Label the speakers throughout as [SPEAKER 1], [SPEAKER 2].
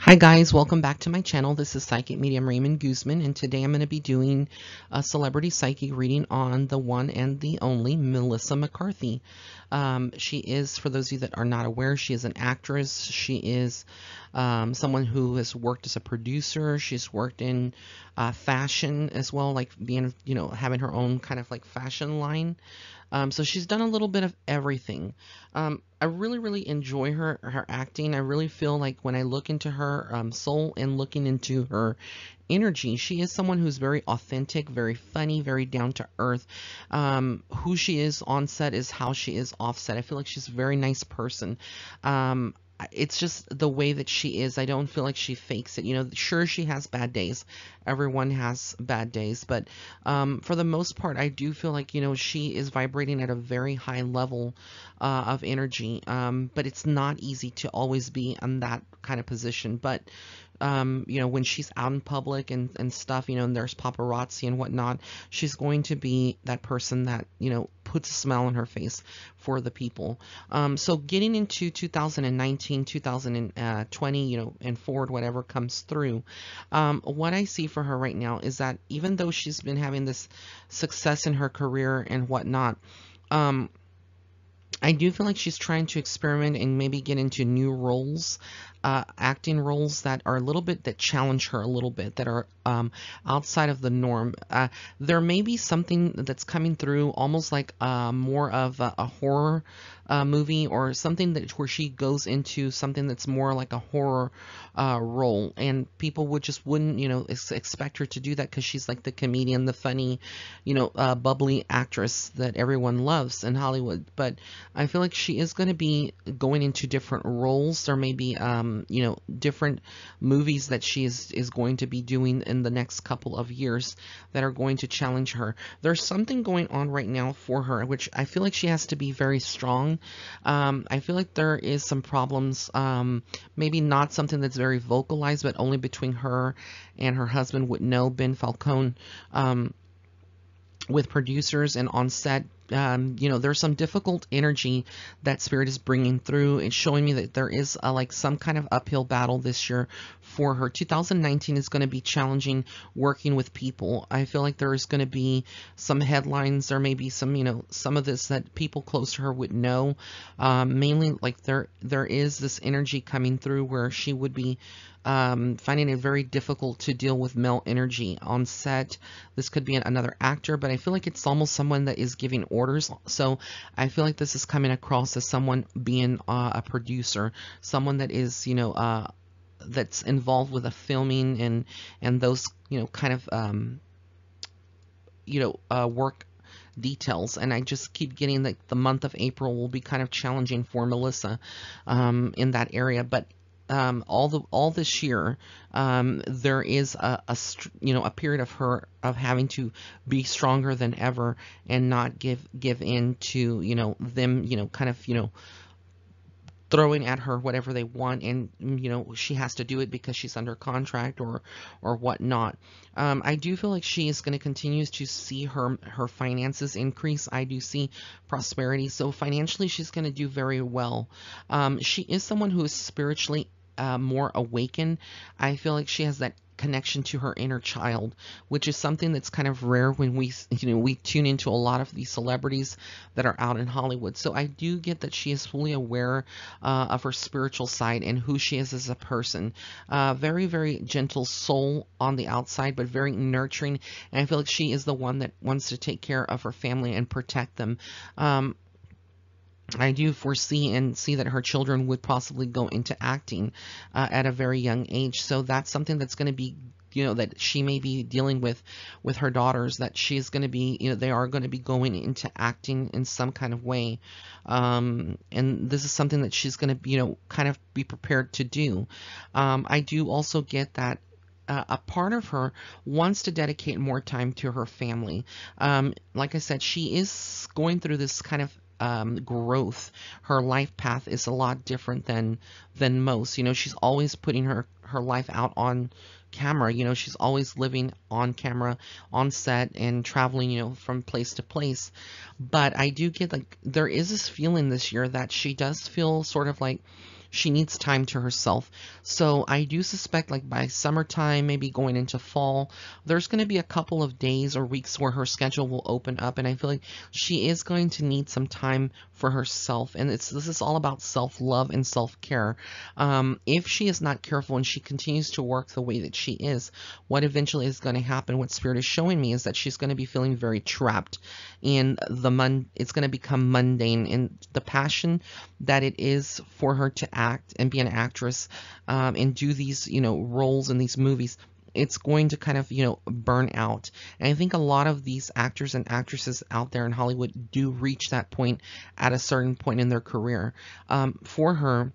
[SPEAKER 1] Hi guys, welcome back to my channel. This is Psychic Medium Raymond Guzman, and today I'm going to be doing a celebrity psychic reading on the one and the only Melissa McCarthy. She is, for those of you that are not aware, she is an actress. She is someone who has worked as a producer. She's worked in fashion as well, like being, having her own kind of like fashion line. So she's done a little bit of everything. I really enjoy her acting. I really feel like when I look into her soul and looking into her energy, she is someone who's very authentic, very funny, very down to earth. Who she is on set is how she is off set. I feel like she's a very nice person. It's just the way that she is. I don't feel like she fakes it. Sure, she has bad days. Everyone has bad days, but for the most part, I do feel like, she is vibrating at a very high level of energy. But it's not easy to always be in that kind of position. But when she's out in public and stuff, and there's paparazzi and whatnot, she's going to be that person that, puts a smile on her face for the people. So getting into 2019, 2020, and forward, whatever comes through, what I see for her right now is that even though she's been having this success in her career and whatnot, I do feel like she's trying to experiment and maybe get into new roles, acting roles that are a little bit, that challenge her a little bit, that are outside of the norm. There may be something that's coming through almost like more of a horror movie, or something where she goes into something that's more like a horror role, and people wouldn't expect her to do that, because she's like the comedian, the funny, bubbly actress that everyone loves in Hollywood. But I feel like she is going to be going into different roles. There may be different movies that she is going to be doing in the next couple of years that are going to challenge her. There's something going on right now for her, which I feel like she has to be very strong. I feel like there is some problems, maybe not something that's very vocalized, but only between her and her husband would know, Ben Falcone, with producers and on set. There's some difficult energy that spirit is bringing through. It's showing me that there is like some kind of uphill battle this year for her. 2019 is going to be challenging working with people. I feel like there is going to be some headlines. There may be some of this that people close to her would know. Mainly, like there is this energy coming through where she would be finding it very difficult to deal with male energy on set. This could be another actor, but I feel like it's almost someone that is giving orders. So I feel like this is coming across as someone being a producer, someone that is, that's involved with the filming and those, kind of, work details. And I just keep getting like the month of April will be kind of challenging for Melissa in that area. But all this year, there is a period of her of having to be stronger than ever and not give in to them kind of throwing at her whatever they want, and she has to do it because she's under contract or whatnot. I do feel like she is going to continue to see her finances increase. I do see prosperity, so financially she's going to do very well. She is someone who is spiritually more awakened. I feel like she has that connection to her inner child, which is something that's kind of rare when we tune into a lot of these celebrities that are out in Hollywood. So I do get that she is fully aware of her spiritual side and who she is as a person. Very gentle soul on the outside, but very nurturing. And I feel like she is the one that wants to take care of her family and protect them. I do foresee and see that her children would possibly go into acting at a very young age. So that's something that's going to be, that she may be dealing with her daughters, that she's going to be, they are going to be going into acting in some kind of way. And this is something that she's going to, kind of be prepared to do. I do also get that a part of her wants to dedicate more time to her family. Like I said, she is going through this kind of growth. Her life path is a lot different than most. She's always putting her life out on camera. She's always living on camera, on set, and traveling, from place to place. But I do get like there is this feeling this year that she does feel sort of like she needs time to herself. So I do suspect, like, by summertime, maybe going into fall, there's going to be a couple of days or weeks where her schedule will open up, and I feel like she is going to need some time for herself. And this is all about self-love and self-care. If she is not careful and she continues to work the way that she is, what eventually is going to happen, what Spirit is showing me, is that she's going to be feeling very trapped in it's going to become mundane, and the passion that it is for her to act and be an actress, and do these, roles in these movies, it's going to kind of, burn out. And I think a lot of these actors and actresses out there in Hollywood do reach that point at a certain point in their career. For her,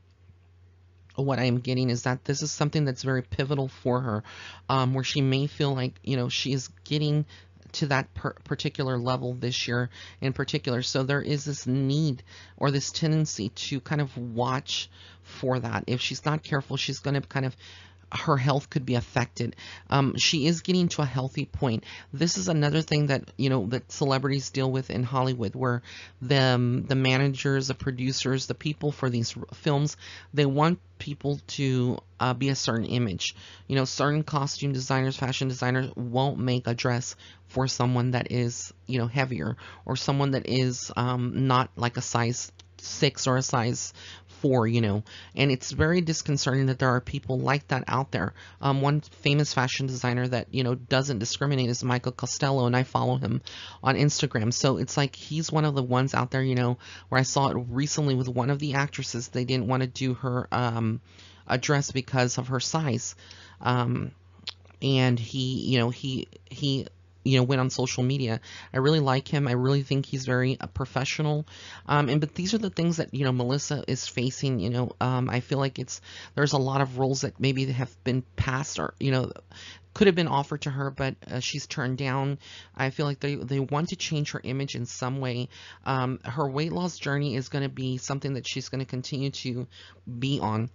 [SPEAKER 1] what I'm getting is that this is something that's very pivotal for her, where she may feel like, she is getting to that particular level this year in particular. So there is this need or this tendency to kind of watch for that. If she's not careful, she's going to kind of, her health could be affected. She is getting to a healthy point. This is another thing that, that celebrities deal with in Hollywood, where the managers, the producers, the people for these films, they want people to be a certain image. Certain costume designers, fashion designers won't make a dress for someone that is, heavier, or someone that is not like a size 6 or a size 4, and it's very disconcerting that there are people like that out there. One famous fashion designer that, doesn't discriminate is Michael Costello, and I follow him on Instagram. So it's like he's one of the ones out there, where I saw it recently with one of the actresses. They didn't want to do her a dress because of her size. And he went on social media. I really like him. I really think he's very professional. But these are the things that, Melissa is facing. I feel like there's a lot of roles that maybe have been passed, or, could have been offered to her, but she's turned down. I feel like they want to change her image in some way. Her weight loss journey is going to be something that she's going to continue to be on.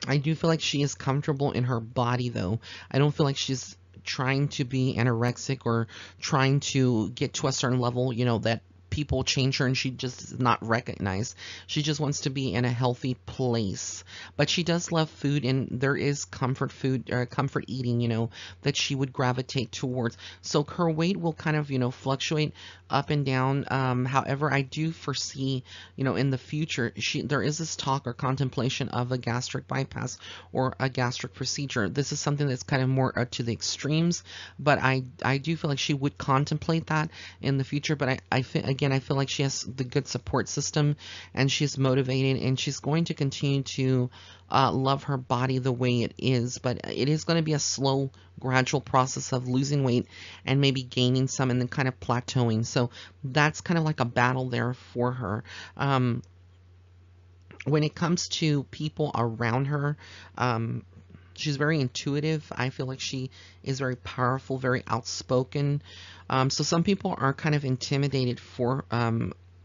[SPEAKER 1] I do feel like she is comfortable in her body, though. I don't feel like she's trying to be anorexic or trying to get to a certain level, that people change her and she just does not recognize. She just wants to be in a healthy place. But she does love food, and there is comfort food, or comfort eating, that she would gravitate towards. So her weight will kind of, fluctuate up and down. However, I do foresee, in the future, there is this talk or contemplation of a gastric bypass or a gastric procedure. This is something that's kind of more to the extremes, but I do feel like she would contemplate that in the future. But I feel like she has the good support system, and she's motivated, and she's going to continue to love her body the way it is. But it is going to be a slow, gradual process of losing weight and maybe gaining some and then kind of plateauing. So that's kind of like a battle there for her. When it comes to people around her, she's very intuitive. I feel like she is very powerful, very outspoken. So some people are kind of intimidated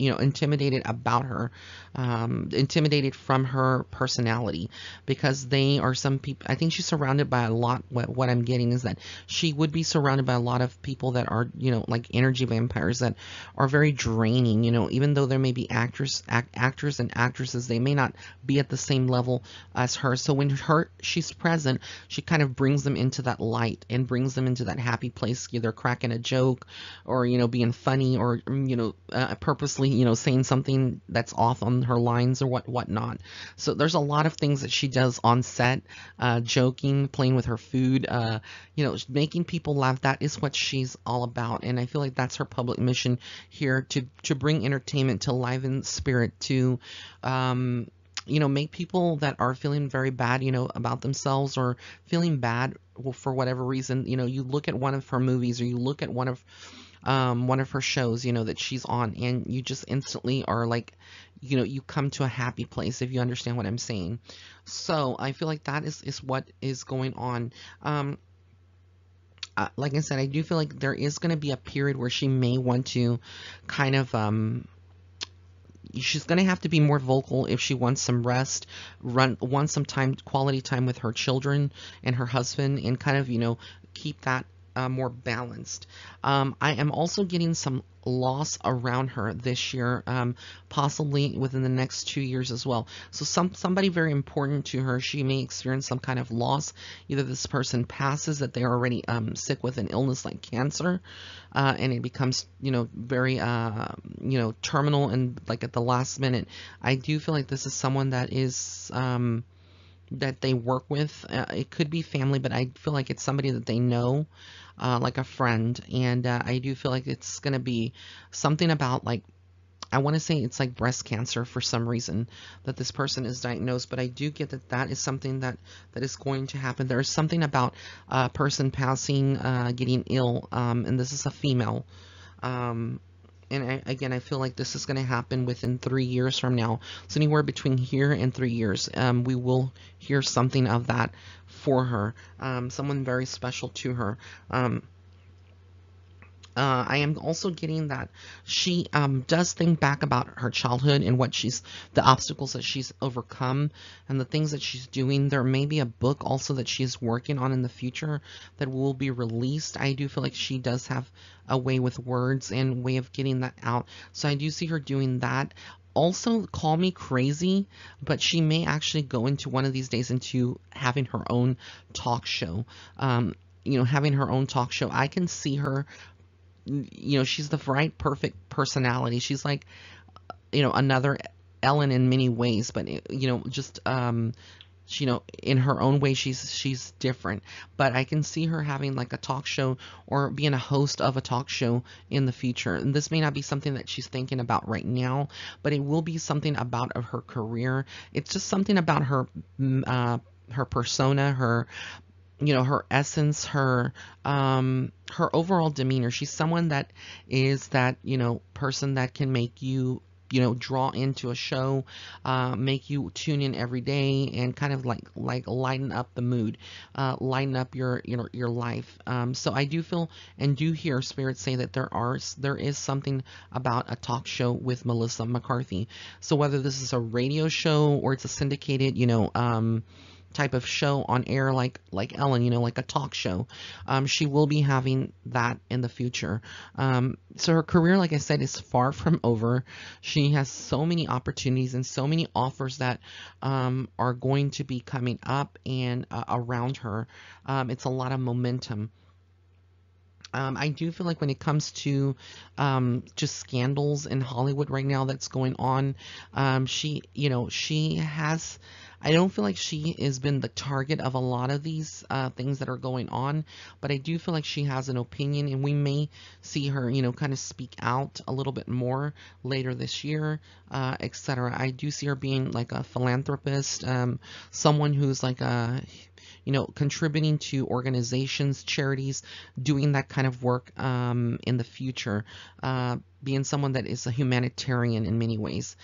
[SPEAKER 1] intimidated about her, intimidated from her personality, because some people, I think she's surrounded by a lot, what I'm getting is that she would be surrounded by a lot of people that are, like energy vampires that are very draining, even though there may be actors and actresses, they may not be at the same level as her. So when she's present, she kind of brings them into that light and brings them into that happy place, either cracking a joke or, being funny, or, purposely, saying something that's off on her lines or whatnot. So there's a lot of things that she does on set, joking, playing with her food, making people laugh. That is what she's all about. And I feel like that's her public mission here, to bring entertainment, to liven spirit, to make people that are feeling very bad, about themselves, or feeling bad for whatever reason, you look at one of her movies, or you look at one of her shows, that she's on, and you just instantly are like, you come to a happy place, if you understand what I'm saying. So I feel like that is what is going on. Like I said, I do feel like there is going to be a period where she may want to kind of, she's going to have to be more vocal if she wants some rest, wants some time, quality time with her children and her husband, and kind of, keep that more balanced. I am also getting some loss around her this year, possibly within the next 2 years as well. So somebody very important to her, she may experience some kind of loss. Either this person passes, that they're already sick with an illness like cancer, and it becomes, very, terminal and like at the last minute. I do feel like this is someone that is, that they work with. It could be family, but I feel like it's somebody that they know, like a friend. And I do feel like it's going to be something about, like, I want to say it's like breast cancer for some reason that this person is diagnosed, but I do get that that is something that is going to happen. There is something about a person passing, getting ill, and this is a female. And again, I feel like this is going to happen within 3 years from now. So anywhere between here and 3 years, we will hear something of that for her. Someone very special to her. I am also getting that she does think back about her childhood and the obstacles that she's overcome and the things that she's doing. There may be a book also that she's working on in the future that will be released. I do feel like she does have a way with words and way of getting that out. So I do see her doing that. Also, call me crazy, but she may actually go into one of these days into having her own talk show. Having her own talk show. I can see her, she's the right, perfect personality. She's like, another Ellen in many ways, but, just, in her own way, she's different. But I can see her having like a talk show or being a host of a talk show in the future. And this may not be something that she's thinking about right now, but it will be something about of her career. It's just something about her, her persona, her her essence, her overall demeanor. She's someone that is that, person that can make you, draw into a show, make you tune in every day and kind of like lighten up the mood, lighten up your life. So I do feel and do hear spirits say that there is something about a talk show with Melissa McCarthy. So whether this is a radio show or it's a syndicated, type of show on air like Ellen, like a talk show. She will be having that in the future. So her career, like I said, is far from over. She has so many opportunities and so many offers that are going to be coming up and around her. It's a lot of momentum. I do feel like when it comes to just scandals in Hollywood right now that's going on, she has, I don't feel like she has been the target of a lot of these things that are going on, but I do feel like she has an opinion, and we may see her, kind of speak out a little bit more later this year, etc. I do see her being like a philanthropist, someone who's like a contributing to organizations, charities, doing that kind of work in the future, being someone that is a humanitarian in many ways.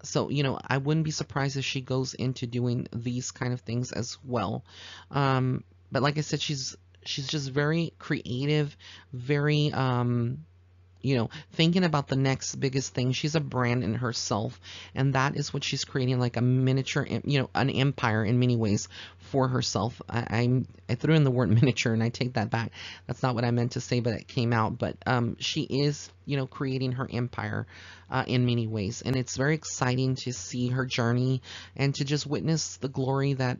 [SPEAKER 1] So, I wouldn't be surprised if she goes into doing these kind of things as well. But like I said, she's just very creative, very thinking about the next biggest thing. She's a brand in herself, and that is what she's creating, like a miniature, an empire in many ways for herself. I threw in the word miniature, and I take that back. That's not what I meant to say, but it came out. But she is, creating her empire in many ways, and it's very exciting to see her journey and to just witness the glory that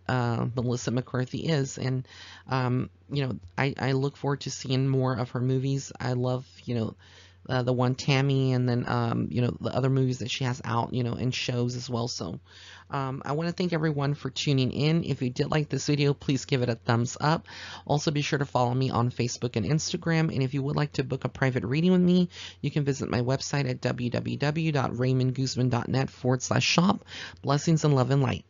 [SPEAKER 1] Melissa McCarthy is. And I look forward to seeing more of her movies. I love, the one Tammy, and then the other movies that she has out, and shows as well. So I want to thank everyone for tuning in. If you did like this video, please give it a thumbs up. Also be sure to follow me on Facebook and Instagram, and if you would like to book a private reading with me, you can visit my website at www.raymondguzman.net/shop. Blessings and love and light.